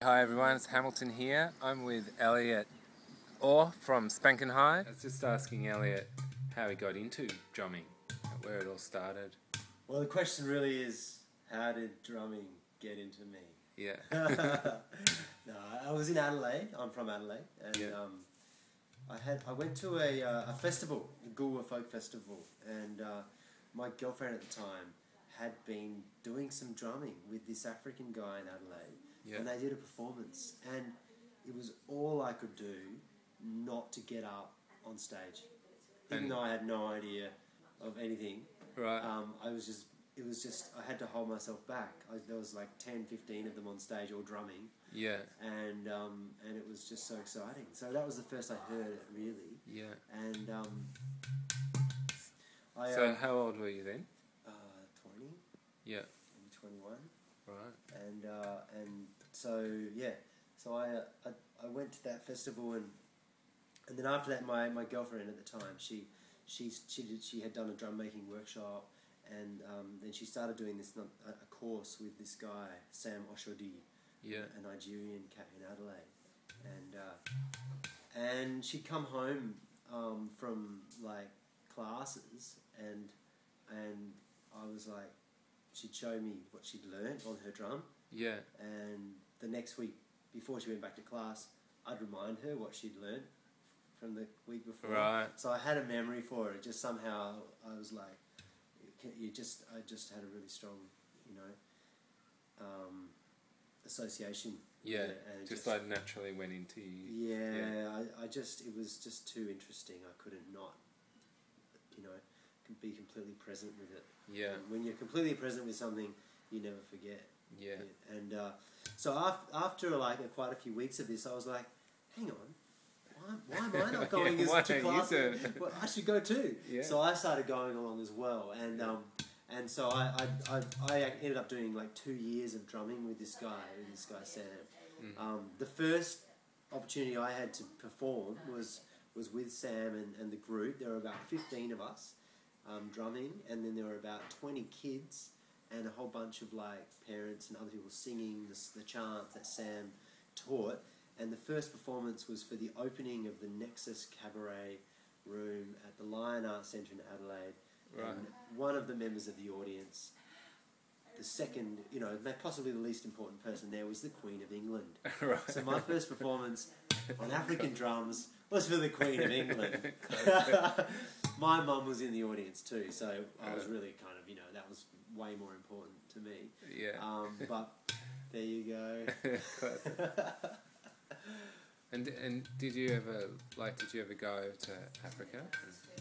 Hi everyone, it's Hamilton here. I'm with Elliott Orr from Spankin' High. I was just asking Elliott how he got into drumming, where it all started. Well, the question really is, how did drumming get into me? Yeah. No, I was in Adelaide. I'm from Adelaide, and I went to a festival, the GLO Folk Festival, and my girlfriend at the time had been doing some drumming with this African guy in Adelaide. Yeah. And they did a performance, and it was all I could do not to get up on stage, even though I had no idea of anything. Right. It was just I had to hold myself back. There was like 10, 15 of them on stage all drumming. Yeah. And it was just so exciting. So that was the first I heard it, really. Yeah. And so how old were you then? 20. Yeah. Maybe 21. Right. And so I went to that festival, and then after that my girlfriend at the time she had done a drum making workshop, and then she started doing a course with this guy Sam Oshodi, a Nigerian cat in Adelaide, and she'd come home from like classes, and I was like, she'd show me what she'd learnt on her drum. Yeah. And the next week, before she went back to class, I'd remind her what she'd learnt from the week before. Right. So I had a memory for it. Just somehow I was like, I just had a really strong, association. Yeah. And just like naturally went into you. Yeah. It was just too interesting. I couldn't not, be completely present with it. Yeah. And when you're completely present with something, you never forget. Yeah. And so after quite a few weeks of this, I was like, hang on, why am I not going to class? Well, I should go too. Yeah. So I started going along as well, and so I ended up doing like 2 years of drumming with this guy Sam. The first opportunity I had to perform was with Sam and the group. There were about 15 of us drumming, and then there were about 20 kids and a whole bunch of like parents and other people singing the chants that Sam taught. And the first performance was for the opening of the Nexus Cabaret Room at the Lion Arts Centre in Adelaide. Right. And one of the members of the audience, the second, possibly the least important person there, was the Queen of England. Right. So my first performance on African drums was for the Queen of England. My mum was in the audience too, so I was really kind of, that was way more important to me. Yeah. But there you go. And did you ever go to Africa?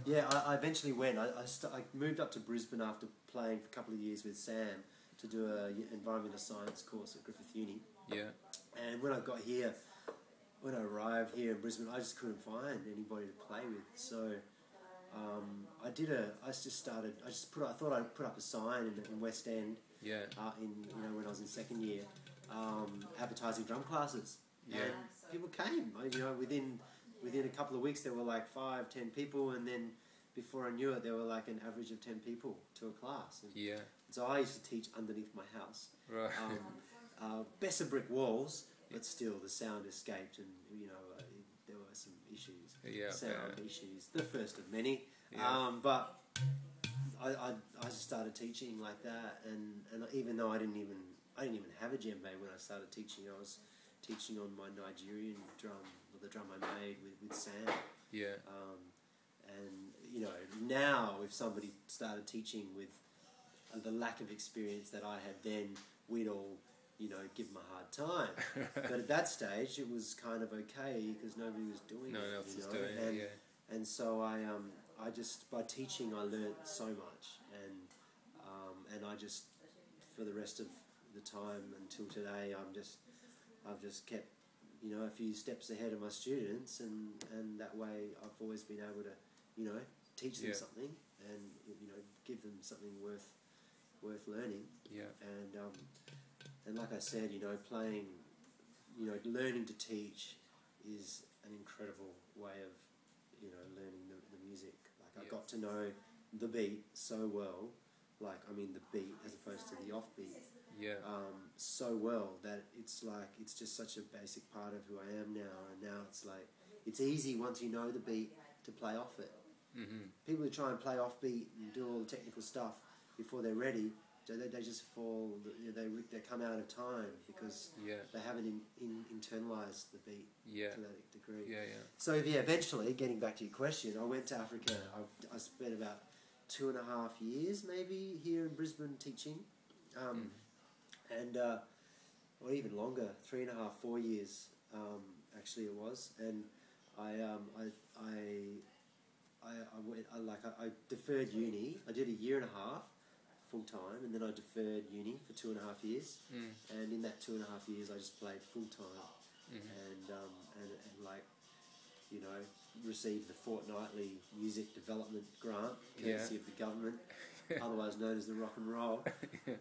Yeah, I eventually went. I moved up to Brisbane after playing for a couple of years with Sam to do an environmental science course at Griffith Uni. Yeah. And when I arrived here in Brisbane, I just couldn't find anybody to play with. So I thought I'd put up a sign in West End. Yeah. When I was in second year, advertising drum classes. Yeah. And people came. Within a couple of weeks, there were like 5, 10 people, and then before I knew it, there were like an average of 10 people to a class. And yeah. So I used to teach underneath my house. Right. Better brick walls, but still the sound escaped, and there were some issues. Yeah. Sound issues. The first of many. Yeah. But I just started teaching like that, and even though I didn't even have a djembe when I started teaching, I was teaching on my Nigerian drum, or the drum I made with Sam. Yeah. And now if somebody started teaching with the lack of experience that I had then, we'd all give them a hard time. But at that stage, it was kind of okay because nobody was doing it. No one else was doing it. Yeah. And so I just, by teaching, I learnt so much, and I just, for the rest of the time until today, I've just kept, a few steps ahead of my students, and that way I've always been able to, teach them something, and give them something worth learning. Yeah. And like I said, playing, learning to teach is an incredible way of, learning the music. Like I got to know the beat so well, the beat as opposed to the offbeat. so well that it's like it's just such a basic part of who I am now. And now it's like it's easy once you know the beat to play off it. People who try and play off beat and do all the technical stuff before they're ready, they just fall. They come out of time because they haven't internalized the beat to that degree. So eventually, getting back to your question, I went to Africa. I spent about 2.5 years maybe here in Brisbane teaching, and or even longer, 3.5, 4 years actually it was. And I deferred uni. I did 1.5 years full time, and then I deferred uni for 2.5 years. And in that 2.5 years, I just played full time, and like, you know, received the fortnightly music development grant courtesy of the government, otherwise known as the rock and roll,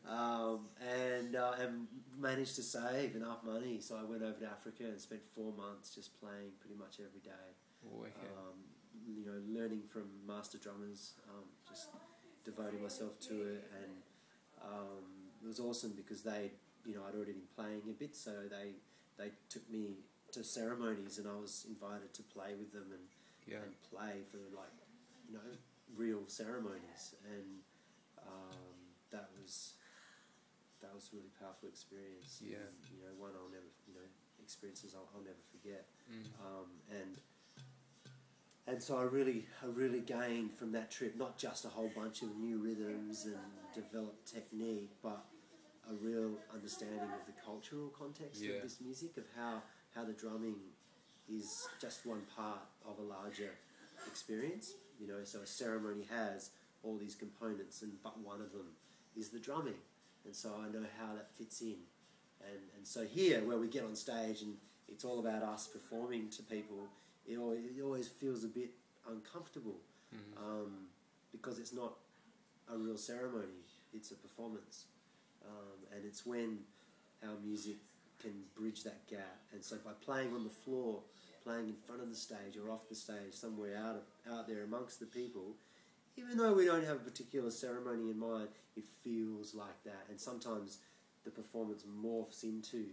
and managed to save enough money. So I went over to Africa and spent 4 months just playing pretty much every day. You know, learning from master drummers, just devoting myself to it, and it was awesome because I'd already been playing a bit, so they took me to ceremonies, and I was invited to play with them and play for, like, you know, real ceremonies, and that was a really powerful experience. And, you know, one I'll never, experiences I'll never forget. And so I really gained from that trip not just a whole bunch of new rhythms and developed technique, but a real understanding of the cultural context of this music, of how the drumming is just one part of a larger experience. You know, so a ceremony has all these components, but one of them is the drumming, and so I know how that fits in. And so here, where we get on stage and it's all about us performing to people, it always feels a bit uncomfortable, because it's not a real ceremony, it's a performance. And it's when our music can bridge that gap. And so by playing on the floor, playing in front of the stage or off the stage, somewhere out there amongst the people, even though we don't have a particular ceremony in mind, it feels like that. And sometimes the performance morphs into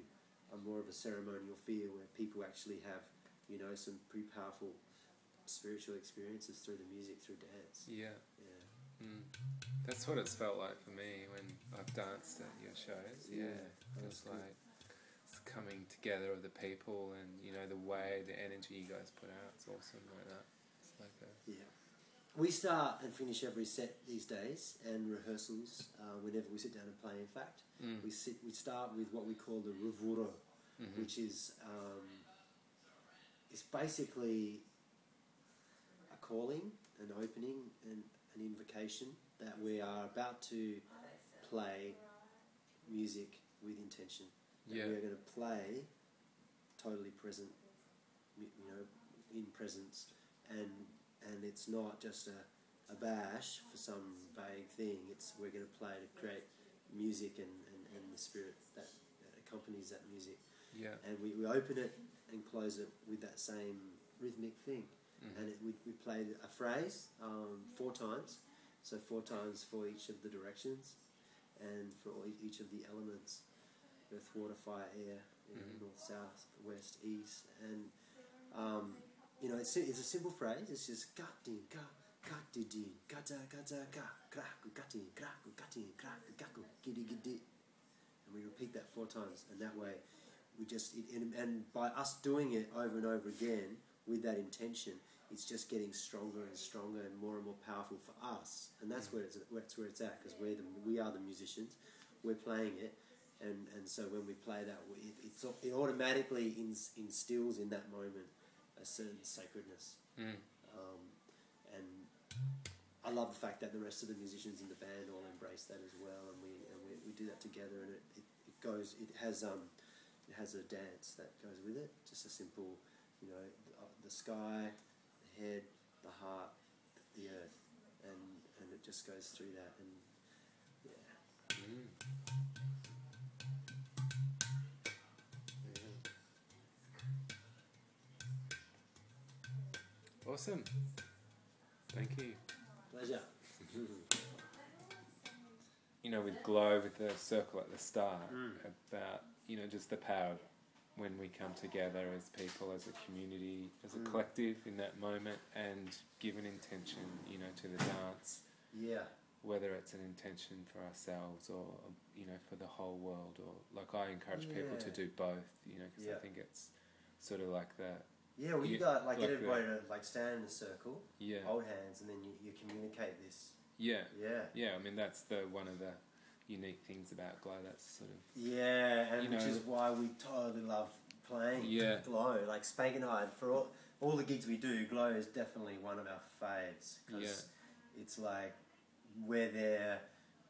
more of a ceremonial feel where people actually have, you know, some pretty powerful spiritual experiences through the music, through dance. That's what it's felt like for me when I've danced at your shows. It's like it's coming together of the people, and, you know, the way, the energy you guys put out. It's awesome like that. It's like we start and finish every set these days, and rehearsals whenever we sit down and play. In fact, we start with what we call the revuro, which is it's basically a calling, an opening, and an invocation that we are about to play music with intention. That we are going to play totally present, you know, in presence, and it's not just a bash for some vague thing. We're going to play to create music and the spirit that accompanies that music. And we open it and close it with that same rhythmic thing. And we play a phrase 4 times, so 4 times for each of the directions and for each of the elements: earth, water, fire, air, north, south, west, east. And you know, it's a simple phrase. It's just ga din ga din gaza gaza ga kraku gatin kraku gatin kraku gaku gidi gidi, and we repeat that 4 times. And that way, we just and by us doing it over and over again with that intention, it's just getting stronger and stronger and more powerful for us. And that's where it's at, because we are the musicians. We're playing it, and so when we play that, it automatically instills in that moment a certain sacredness. And I love the fact that the rest of the musicians in the band all embrace that as well, and we do that together, and it has a dance that goes with it. Just a simple, you know, the sky, the head, the heart, the earth, and it just goes through that, and Awesome. Thank you. Pleasure. you know, with GLO, with the circle at the start, about, you know, just the power of when we come together as people, as a community, as a collective in that moment, and give an intention, you know, to the dance. Yeah. Whether it's an intention for ourselves or, you know, for the whole world, or like I encourage people to do both, you know, because I think it's sort of like that. Yeah, well, you got like get everybody to like stand in a circle, hold hands, and then you communicate this. Yeah. I mean, that's one of the unique things about GLO. That's sort of and which is why we totally love playing GLO. Like Spank and I, for all the gigs we do, GLO is definitely one of our faves because it's like we're there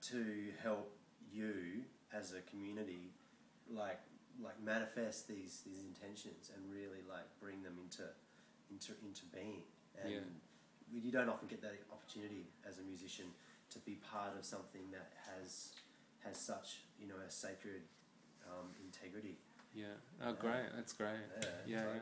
to help you as a community, like manifest these intentions and really like bring them into being. And you don't often get that opportunity as a musician to be part of something that has such, you know, a sacred integrity. Yeah. Oh, great. That's great. Yeah. Totally.